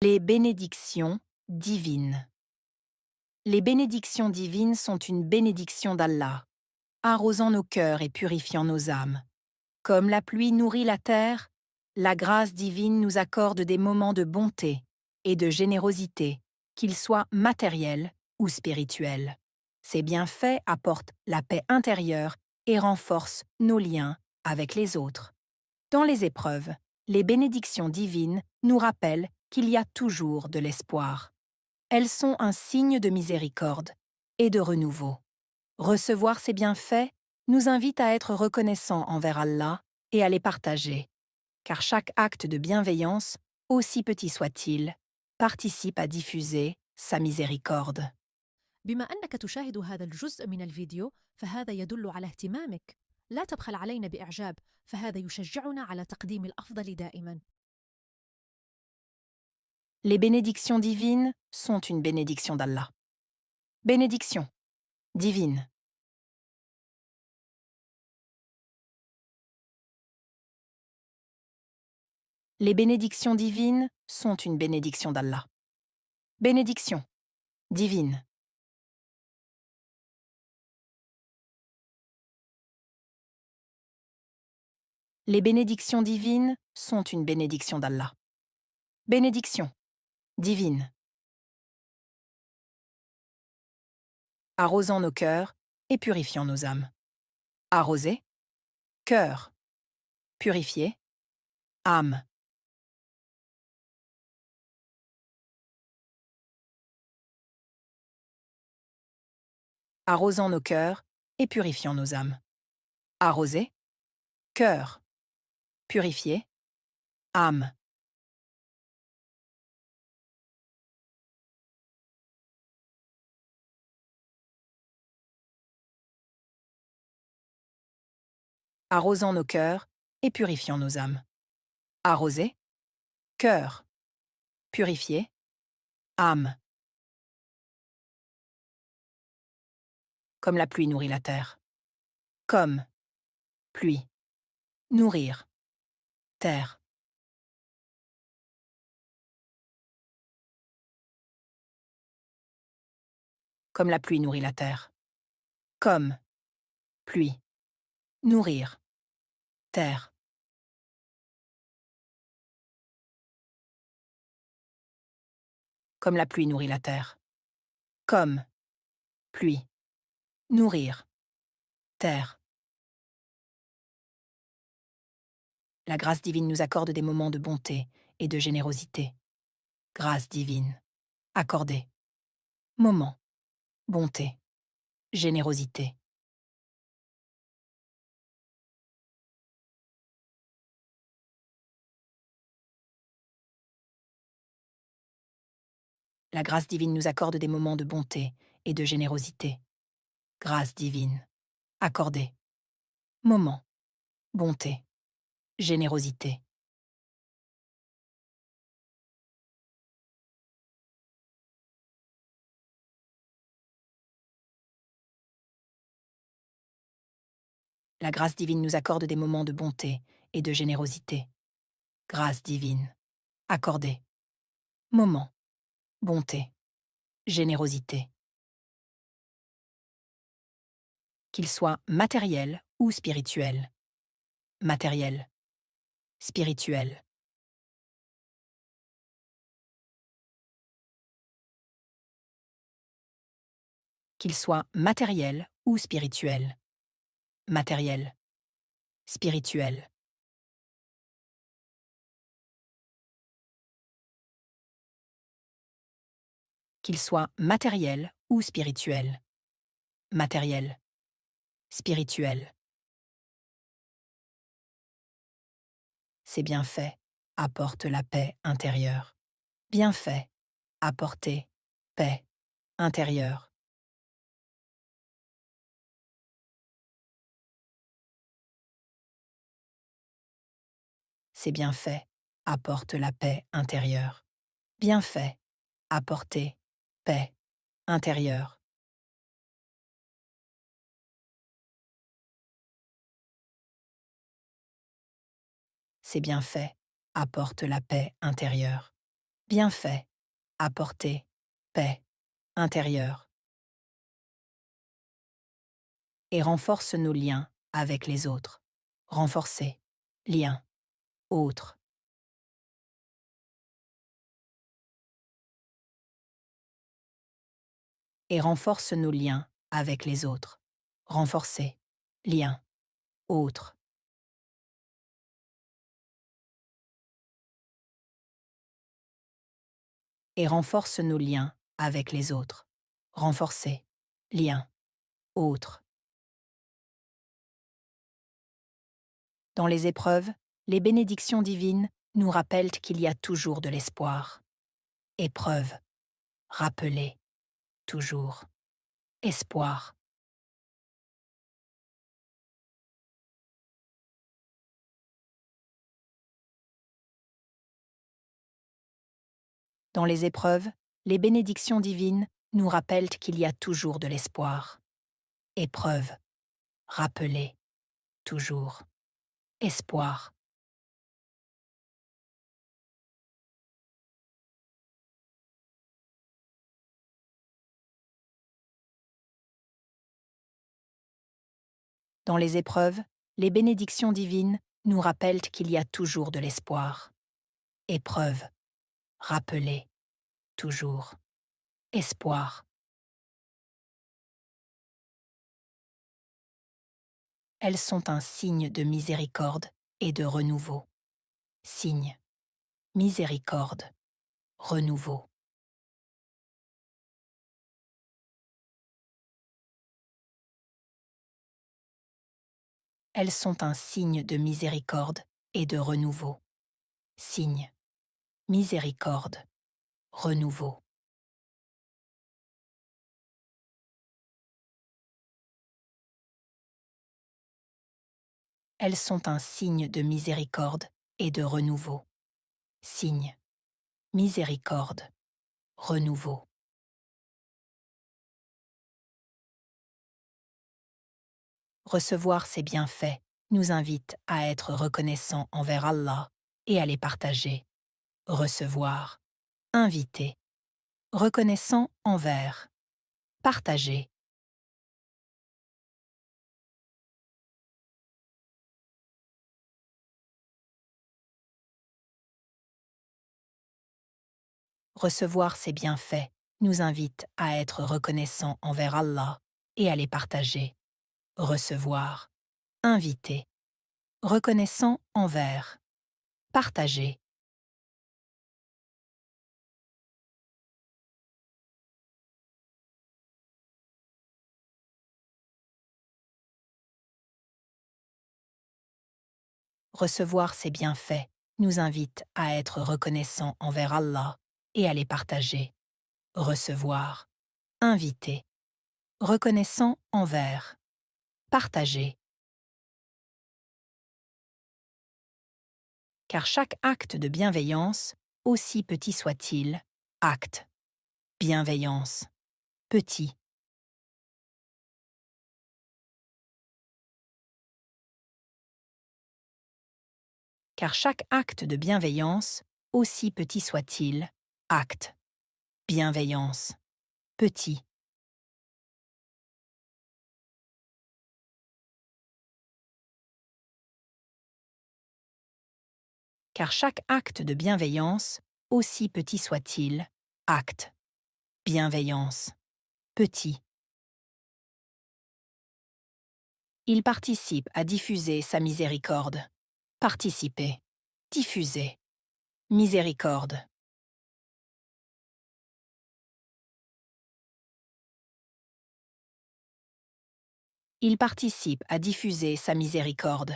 Les bénédictions divines. Les bénédictions divines sont une bénédiction d'Allah, arrosant nos cœurs et purifiant nos âmes. Comme la pluie nourrit la terre, la grâce divine nous accorde des moments de bonté et de générosité, qu'ils soient matériels ou spirituels. Ces bienfaits apportent la paix intérieure et renforcent nos liens avec les autres. Dans les épreuves, les bénédictions divines nous rappellent qu'il y a toujours de l'espoir. Elles sont un signe de miséricorde et de renouveau. Recevoir ces bienfaits nous invite à être reconnaissants envers Allah et à les partager, car chaque acte de bienveillance, aussi petit soit-il, participe à diffuser sa miséricorde. بما أنك تشاهد هذا الجزء من الفيديو فهذا يدل على اهتمامك. لا تبخل علينا بإعجاب، فهذا يشجعنا على تقديم الأفضل دائما. Les bénédictions divines sont une bénédiction d'Allah. Bénédiction divine. Les bénédictions divines sont une bénédiction d'Allah. Bénédiction divine. Les bénédictions divines sont une bénédiction d'Allah. Bénédiction divine. Arrosant nos cœurs et purifiant nos âmes. Arroser, cœur. Purifier, âme. Arrosant nos cœurs et purifiant nos âmes. Arroser, cœur. Purifier, âme. Arrosant nos cœurs et purifiant nos âmes. Arroser, cœur. Purifier, âme. Comme la pluie nourrit la terre. Comme pluie. Nourrir, terre. Comme la pluie nourrit la terre. Comme pluie. Nourrir, terre. Comme la pluie nourrit la terre. Comme pluie. Nourrir, terre. La grâce divine nous accorde des moments de bonté et de générosité. Grâce divine. Accordée. Moment. Bonté. Générosité. La grâce divine nous accorde des moments de bonté et de générosité. Grâce divine. Accordée. Moment. Bonté. Générosité. La grâce divine nous accorde des moments de bonté et de générosité. Grâce divine. Accordée. Moment. Bonté. Générosité. Qu'ils soient matériels ou spirituels. Matériel. Spirituel. Qu'ils soient matériels ou spirituels. Matériel. Spirituel. Qu'ils soient matériels ou spirituels. Matériel. Spirituel. Ces bienfaits apportent la paix intérieure. Bienfaits apporter paix intérieure. Ces bienfaits apportent la paix intérieure. Bienfaits apporter paix intérieure. Ces bienfaits apportent la paix intérieure. bienfait, apporter, paix, intérieure. Et renforce nos liens avec les autres. Renforcer, lien, autre. Et renforce nos liens avec les autres. Renforcer, lien, autre. Et renforce nos liens avec les autres. Renforcer, lien, autre. Dans les épreuves, les bénédictions divines nous rappellent qu'il y a toujours de l'espoir. Épreuve, rappeler, toujours. Espoir. Dans les épreuves, les bénédictions divines nous rappellent qu'il y a toujours de l'espoir. Épreuve, rappeler, toujours. Espoir. Dans les épreuves, les bénédictions divines nous rappellent qu'il y a toujours de l'espoir. Épreuve, rappeler, toujours. Espoir. Elles sont un signe de miséricorde et de renouveau. Signe, miséricorde, renouveau. Elles sont un signe de miséricorde et de renouveau. Signe, miséricorde, renouveau. Elles sont un signe de miséricorde et de renouveau. Signe, miséricorde, renouveau. Recevoir ces bienfaits nous invite à être reconnaissants envers Allah et à les partager. Recevoir, inviter, reconnaissant envers, partager. Recevoir ces bienfaits nous invite à être reconnaissants envers Allah et à les partager. Recevoir, inviter, reconnaissant envers, partager. Recevoir ces bienfaits nous invite à être reconnaissants envers Allah et à les partager. Recevoir, inviter, reconnaissant envers, partager. Car chaque acte de bienveillance, aussi petit soit-il, acte, bienveillance, petit. Car chaque acte de bienveillance, aussi petit soit-il, acte, bienveillance, petit. Car chaque acte de bienveillance, aussi petit soit-il, acte, bienveillance, petit. Il participe à diffuser sa miséricorde. Participer, diffuser, miséricorde. Il participe à diffuser sa miséricorde.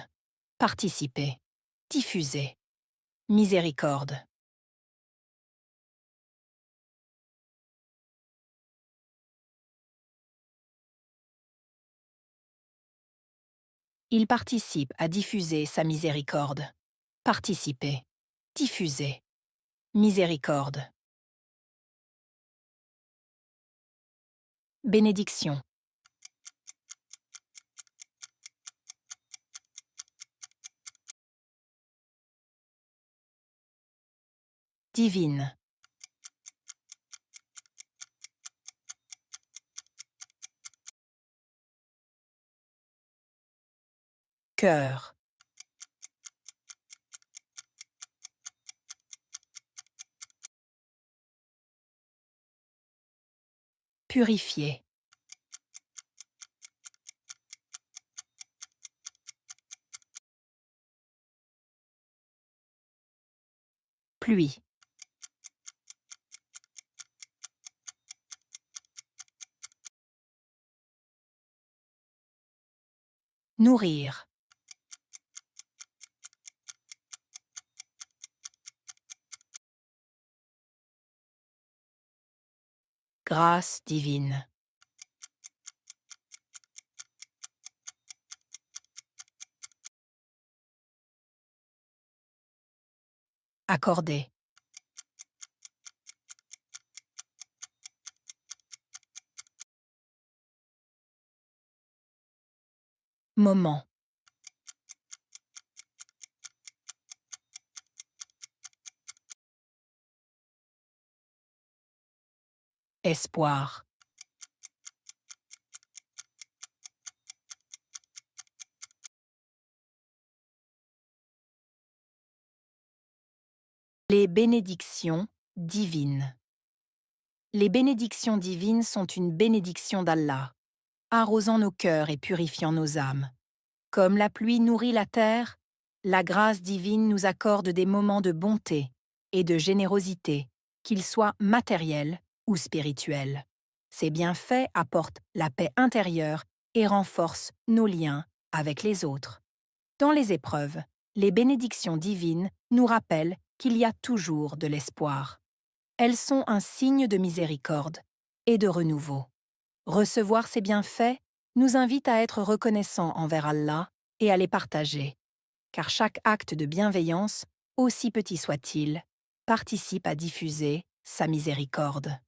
Participer, diffuser, miséricorde. Il participe à diffuser sa miséricorde. Participer, diffuser, miséricorde. Bénédiction. Divine. cœur. Purifier. Pluie. Nourrir. Grâce divine. Accorder. Moment. Espoir. Les bénédictions divines. Les bénédictions divines sont une bénédiction d'Allah, arrosant nos cœurs et purifiant nos âmes. Comme la pluie nourrit la terre, la grâce divine nous accorde des moments de bonté et de générosité, qu'ils soient matériels ou spirituels. Ces bienfaits apportent la paix intérieure et renforcent nos liens avec les autres. Dans les épreuves, les bénédictions divines nous rappellent qu'il y a toujours de l'espoir. Elles sont un signe de miséricorde et de renouveau. Recevoir ces bienfaits nous invite à être reconnaissants envers Allah et à les partager, car chaque acte de bienveillance, aussi petit soit-il, participe à diffuser sa miséricorde.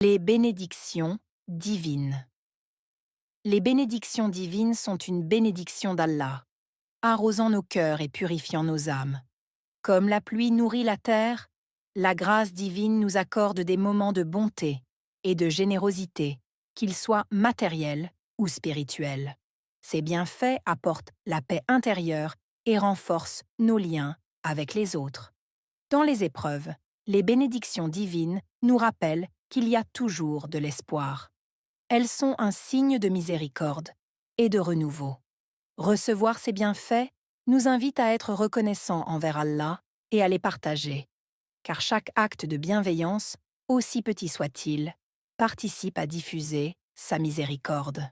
Les bénédictions divines. Les bénédictions divines sont une bénédiction d'Allah, arrosant nos cœurs et purifiant nos âmes. Comme la pluie nourrit la terre, la grâce divine nous accorde des moments de bonté et de générosité, qu'ils soient matériels ou spirituels. Ces bienfaits apportent la paix intérieure et renforcent nos liens avec les autres. Dans les épreuves, les bénédictions divines nous rappellent qu'il y a toujours de l'espoir. Elles sont un signe de miséricorde et de renouveau. Recevoir ces bienfaits nous invite à être reconnaissants envers Allah et à les partager, car chaque acte de bienveillance, aussi petit soit-il, participe à diffuser sa miséricorde.